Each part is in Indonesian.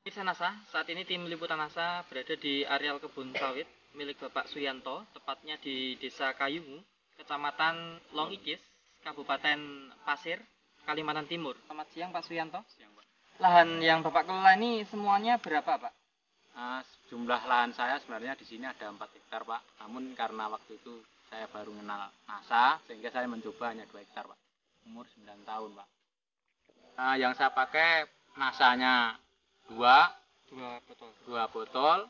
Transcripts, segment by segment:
Pemirsa NASA, saat ini tim liputan NASA berada di areal kebun sawit milik Bapak Suyanto, tepatnya di Desa Kayungu, Kecamatan Longikis, Kabupaten Pasir, Kalimantan Timur. Selamat siang Pak Suyanto. Siang, Pak. Lahan yang Bapak kelola ini semuanya berapa Pak? Jumlah lahan saya sebenarnya di sini ada 4 hektar Pak. Namun karena waktu itu saya baru kenal NASA, sehingga saya mencoba hanya 2 hektar Pak. Umur 9 tahun Pak. Yang saya pakai NASA-nya 2 botol,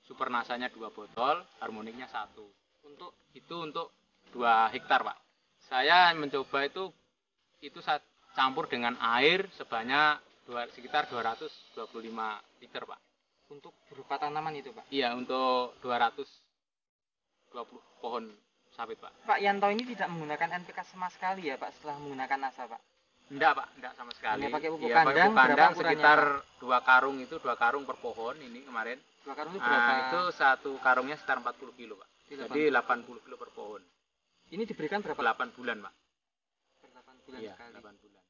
super NASA-nya 2 botol, harmoniknya 1. Untuk 2 hektar Pak. Saya mencoba itu saya campur dengan air sebanyak sekitar 225 liter Pak. Untuk berupa tanaman itu Pak? Iya, untuk 220 pohon sawit Pak. Pak Yanto ini tidak menggunakan NPK sama sekali ya Pak setelah menggunakan NASA Pak? Enggak Pak, enggak sama sekali. Hanya pakai pupuk ya, kandang, pupuk kandang sekitar Pak? 2 karung itu 2 karung per pohon ini kemarin. 2 karung itu berapa? Itu satu karungnya sekitar 40 kilo Pak. Jadi 80 kilo per pohon. Ini diberikan berapa? 8 bulan Pak. Per 8 bulan Iya, sekali. 8 bulan.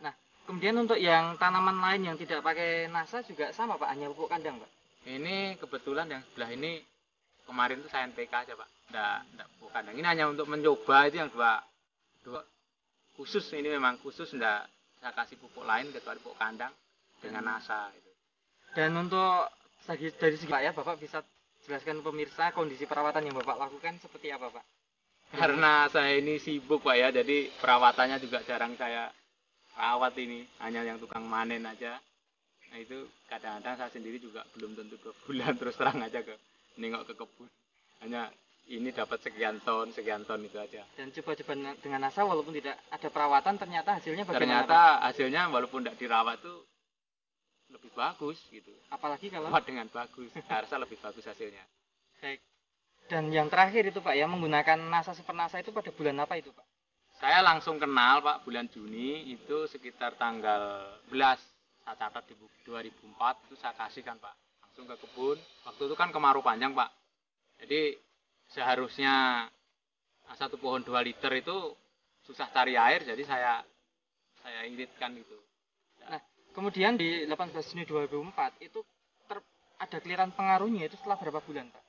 Nah, kemudian untuk yang tanaman lain yang tidak pakai NASA juga sama Pak, hanya pupuk kandang Pak? Ini kebetulan yang sebelah ini kemarin itu saya NPK aja Pak. Enggak pupuk kandang. Ini hanya untuk mencoba itu yang dua khusus, ini memang khusus, enggak saya kasih pupuk lain kecuali pupuk kandang dengan NASA itu. Dan untuk dari segi Pak ya, Bapak bisa jelaskan pemirsa kondisi perawatan yang Bapak lakukan seperti apa Pak? Karena saya ini sibuk Pak ya, jadi perawatannya juga jarang saya rawat ini, hanya yang tukang manen aja. Nah itu kadang-kadang saya sendiri juga belum tentu 2 bulan terus terang aja nengok ke kebun. Hanya ini dapat sekian ton itu aja. Dan coba-coba dengan NASA walaupun tidak ada perawatan ternyata hasilnya bagaimana? Ternyata hasilnya walaupun tidak dirawat tuh lebih bagus gitu. Apalagi kalau dengan bagus, saya rasa lebih bagus hasilnya. Baik. Dan yang terakhir itu Pak ya, menggunakan NASA Super NASA itu pada bulan apa itu Pak? Saya langsung kenal Pak, bulan Juni itu sekitar tanggal 11. Saya catat di 2004 itu saya kasihkan Pak. Langsung ke kebun. Waktu itu kan kemarau panjang Pak. Jadi seharusnya 1 pohon 2 liter itu susah cari air, jadi saya iritkan itu. Nah, kemudian di 18 Juni 2004 itu ada kelihatan pengaruhnya itu setelah berapa bulan Pak?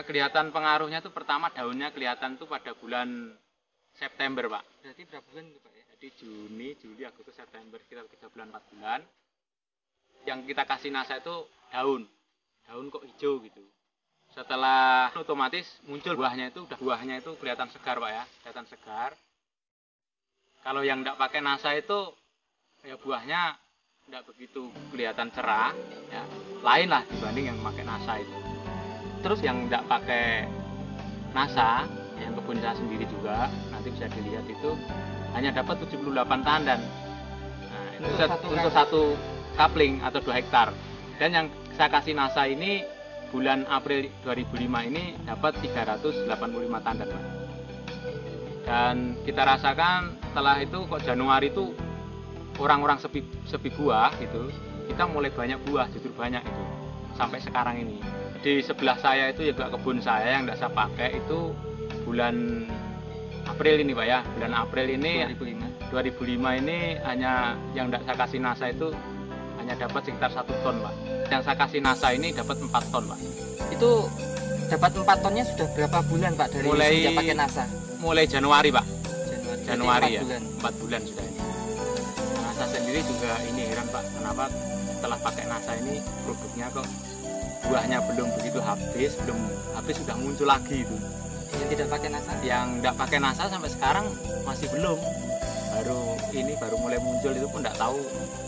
Kelihatan pengaruhnya itu pertama daunnya kelihatan itu pada bulan September Pak. Berarti berapa bulan itu Pak ya? Jadi Juni, Juli, Agustus, September, sekitar 3 bulan 4 bulan. Yang kita kasih NASA itu daun kok hijau gitu. Setelah otomatis muncul buahnya itu kelihatan segar Pak ya, kelihatan segar. Kalau yang tidak pakai NASA itu ya buahnya tidak begitu kelihatan cerah ya, lain lah dibanding yang pakai NASA itu. Terus yang tidak pakai NASA, yang kebun saya sendiri juga, nanti bisa dilihat itu hanya dapat 78 tandan. Nah, itu untuk satu kapling atau 2 hektar. Dan yang saya kasih NASA ini bulan April 2005 ini dapat 385 tandan. Dan kita rasakan setelah itu kok Januari itu orang-orang sepi buah gitu. Kita mulai banyak buah, justru banyak itu. Sampai sekarang ini. Di sebelah saya itu juga kebun saya yang tidak saya pakai itu bulan April ini Pak ya. Bulan April ini 2005 ini hanya yang tidak saya kasih NASA itu hanya dapat sekitar 1 ton Pak. Yang saya kasih NASA ini dapat 4 ton Pak. Itu dapat 4 tonnya sudah berapa bulan Pak dari sejak pakai NASA? Mulai Januari Pak. Januari ya. Bulan. 4 bulan sudah ini. NASA sendiri juga ini heran Pak, kenapa setelah pakai NASA ini produknya kok buahnya belum begitu habis sudah muncul lagi itu. Yang tidak pakai NASA? Yang tidak pakai NASA sampai sekarang masih belum. Baru mulai muncul itu pun tidak tahu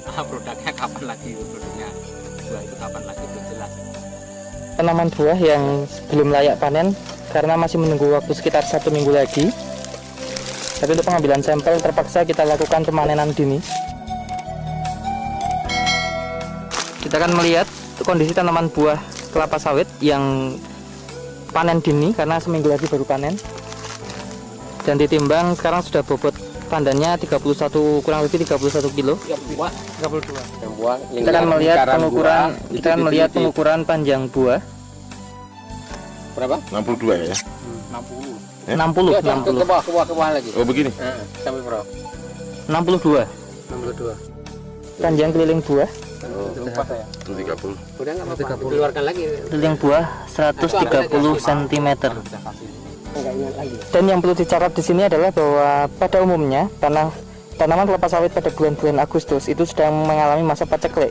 produknya kapan lagi, produknya buah itu kapan lagi, belum jelas. Tanaman buah yang belum layak panen karena masih menunggu waktu sekitar 1 minggu lagi. Tapi untuk pengambilan sampel terpaksa kita lakukan pemanenan dini. Kita akan melihat kondisi tanaman buah kelapa sawit yang panen dini karena seminggu lagi baru panen. Dan ditimbang sekarang sudah bobot tandannya 31 kurang lebih 31 kilo. 32. Kita akan melihat pengukuran panjang buah. Berapa? 62 ya. 60. 60. Ke bawah lagi. Oh begini. Sampai berapa? 62. Panjang keliling buah Itu 30. Udah nggak apa-apa, keluarkan lagi. Yang buah 130 cm. Dan yang perlu dicatat di sini adalah bahwa pada umumnya tanaman kelapa sawit pada bulan-bulan Agustus itu sedang mengalami masa paceklik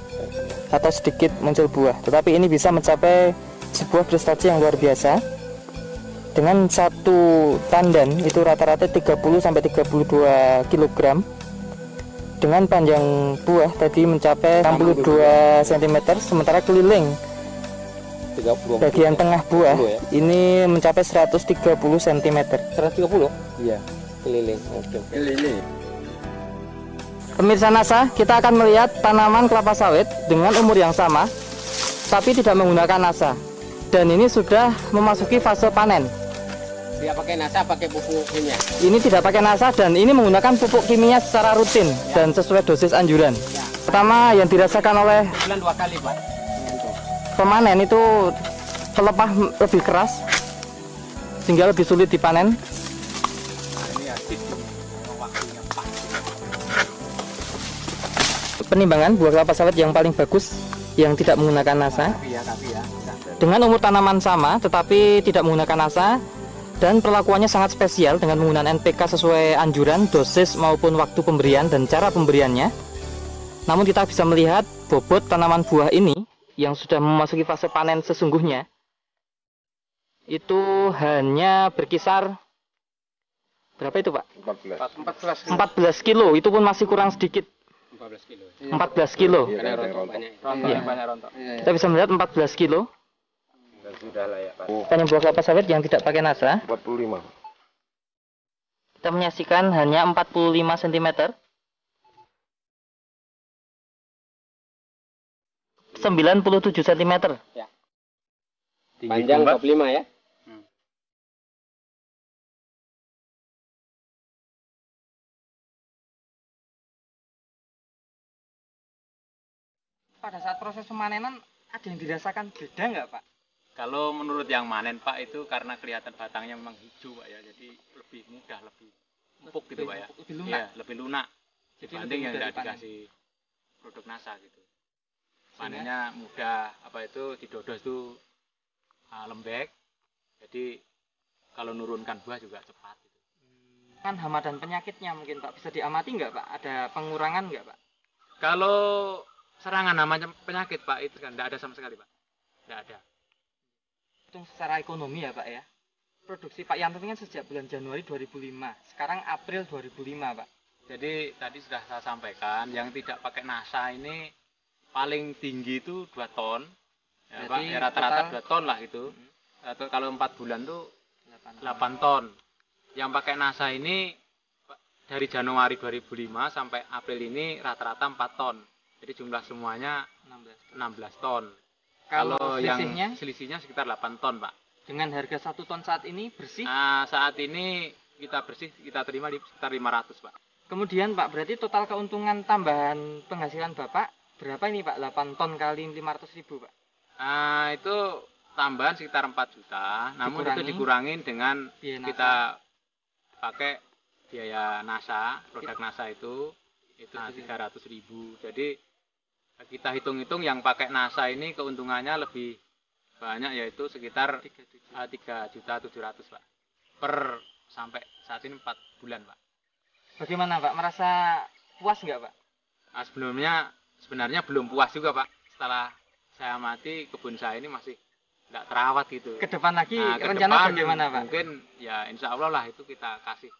atau sedikit muncul buah. Tetapi ini bisa mencapai sebuah prestasi yang luar biasa. Dengan satu tandan itu rata-rata 30 sampai 32 kg. Dengan panjang buah tadi mencapai 62 cm, sementara keliling bagian tengah buah ini mencapai 130 cm. 130? Iya, keliling. Oke. Keliling. Pemirsa NASA, kita akan melihat tanaman kelapa sawit dengan umur yang sama, tapi tidak menggunakan NASA. Dan ini sudah memasuki fase panen. Dia pakai NASA, pakai pupuk kimia. Ini tidak pakai NASA dan ini menggunakan pupuk kimia secara rutin dan sesuai dosis anjuran. Pertama yang dirasakan oleh Bulan 2 kali, Pak. pemanen itu pelepah lebih keras sehingga lebih sulit dipanen. Penimbangan buah kelapa sawit yang paling bagus yang tidak menggunakan NASA. Dengan umur tanaman sama tetapi tidak menggunakan NASA dan perlakuannya sangat spesial dengan menggunakan NPK sesuai anjuran, dosis maupun waktu pemberian dan cara pemberiannya. Namun kita bisa melihat bobot tanaman buah ini yang sudah memasuki fase panen sesungguhnya itu hanya berkisar berapa itu Pak? 14 kilo, itu pun masih kurang sedikit. 14 kilo. 14 kilo. Karena rontok banyak. Iya. Banyak rontok. Kita bisa melihat 14 kilo. Sudah layak, Pak. Panen buah kelapa sawit yang tidak pakai NASA. 45. Kita menyaksikan hanya 45 cm. 97 cm. Ya. Panjang 45 ya. Pada saat proses pemanenan ada yang dirasakan beda nggak Pak? Kalau menurut yang manen Pak itu karena kelihatan batangnya memang hijau Pak ya, jadi lebih mudah, lebih empuk gitu Pak ya. Lebih lunak. Iya, lebih lunak. Jadi Dibanding lebih yang mudah tidak dipanen. dikasih produk NASA gitu. Panennya mudah, apa itu didodos itu lembek. Jadi kalau nurunkan buah juga cepat gitu. Kan hama dan penyakitnya mungkin Pak bisa diamati nggak Pak? Ada pengurangan nggak Pak? Kalau serangan namanya penyakit Pak itu kan tidak ada sama sekali Pak. Tidak ada. Hitung secara ekonomi ya Pak ya. Produksi Pak Yanto ini kan sejak bulan Januari 2005. Sekarang April 2005 Pak. Jadi tadi sudah saya sampaikan yang tidak pakai NASA ini paling tinggi itu 2 ton. Ya, Pak, Jadi ya, rata-rata total- 2 ton lah gitu. Atau kalau 4 bulan tuh 8 ton. Yang pakai NASA ini dari Januari 2005 sampai April ini rata-rata 4 ton. Jadi jumlah semuanya 16 ton. Kalau yang selisihnya sekitar 8 ton, Pak. Dengan harga 1 ton saat ini bersih. Nah, saat ini kita terima di sekitar 500, Pak. Kemudian Pak, berarti total keuntungan tambahan penghasilan Bapak berapa ini Pak? 8 ton kali 500.000 Pak. Nah, itu tambahan sekitar 4 juta. Namun itu dikurangin dengan biaya kita pakai biaya NASA, produk NASA itu 300.000. Jadi kita hitung-hitung yang pakai NASA ini keuntungannya lebih banyak, yaitu sekitar 3.700.000 Pak. Per sampai saat ini 4 bulan Pak. Bagaimana Pak? Merasa puas nggak Pak? Nah, sebenarnya belum puas juga Pak. Setelah saya amati kebun saya ini masih tidak terawat gitu. Ke depan lagi Nah, ke rencana depan bagaimana Pak? Mungkin ya insya Allah lah itu kita kasih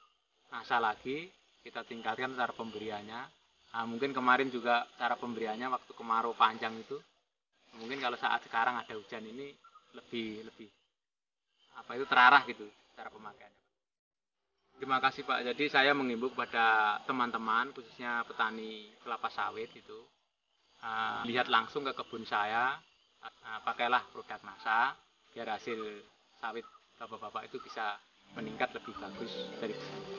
NASA lagi, kita tingkatkan cara pemberiannya. Nah, mungkin kemarin juga cara pemberiannya waktu kemarau panjang itu, mungkin kalau saat sekarang ada hujan ini lebih terarah gitu cara pemakaiannya. Terima kasih Pak. Jadi saya menghimbau kepada teman-teman khususnya petani kelapa sawit itu lihat langsung ke kebun saya, pakailah produk NASA biar hasil sawit bapak-bapak itu bisa meningkat lebih bagus dari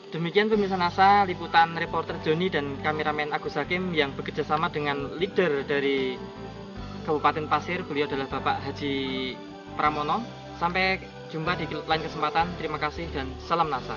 Demikian pemirsa NASA, liputan reporter Joni dan kameramen Agus Hakim yang bekerjasama dengan leader dari Kabupaten Pasir. Beliau adalah Bapak Haji Pramono. Sampai jumpa di lain kesempatan. Terima kasih dan salam NASA.